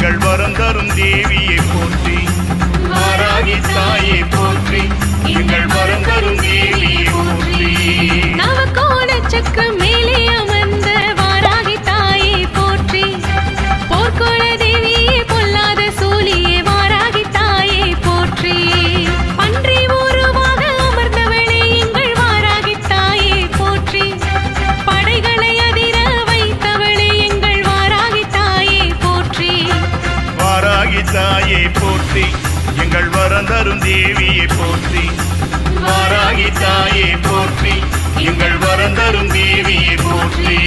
எங்கள் வரம் தரும் தேவியை போற்றி. வாராகி தாயை போற்றி, எங்கள் வரம் தரும் தேவியை போற்றி. நவகோண சக்கரம் மேலே அமர்ந்த வாராகி தாயை போற்றி. போர்க்கோள தேவியே பொல்லாத சூலியே வாராகி தாயை போற்றி. பன்றி உருவாக அமர்ந்தவளே எங்கள் வாராகி தாயை போற்றி. படைகளை அதிர வைத்தவளே எங்கள் வாராகி தாயை போற்றி. வாராகி தாயை போற்றி, எங்கள் வரம் தரும் தேவியை போற்றி. வாராகி தாயை போற்றி, எங்கள் வரம் தரும் தேவியை போற்றி.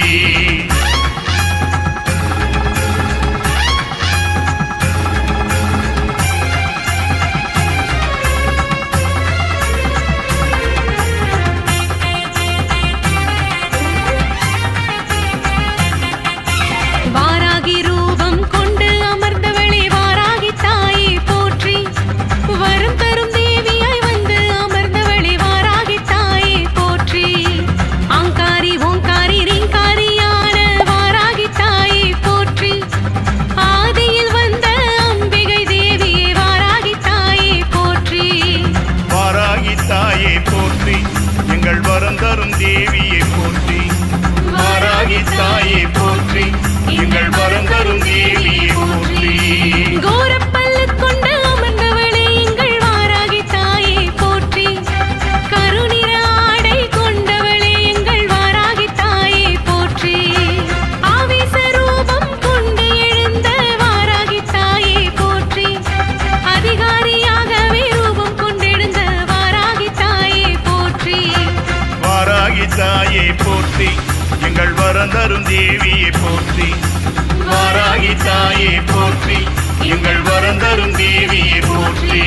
வாராகி ரூபம் கொண்டு அமர்ந்தவளே வாராகி தாயை போற்றி. வரம் தரும் தேவியாய் வந்து அமர்ந்தவளே வாராகி தாயை போற்றி. ஆங்காரி ஓங்காரி ரீங்காரியான வாராகி தாயை போற்றி. ஆதியில் வந்த அம்பிகை தேவியே வாராகி தாயை போற்றி. வாராகி தாயை போற்றி, எங்கள் வரம் தரும் தேவியை போற்றி. வாராகி தாயை போற்றி, எங்கள் வரம் தரும் தேவியை போற்றி. கோரப்பல்லு கொண்டு அமர்ந்தவளே எங்கள் வாராகி தாயை போற்றி. கருநிற ஆடை கொண்டவளே எங்கள் வாராகி தாயை போற்றி. ஆவேச ரூபம் கொண்டு எழுந்த வாராகி தாயை போற்றி. அதிகாரியாகவே ரூபம் கொண்டெழுந்த வாராகி தாயை போற்றி. வாராகி தாயை போற்றி, எங்கள் வரம் தரும் தேவியை போற்றி. வாராகி தாயை போற்றி, எங்கள் வரம் தரும் தேவியை போற்றி.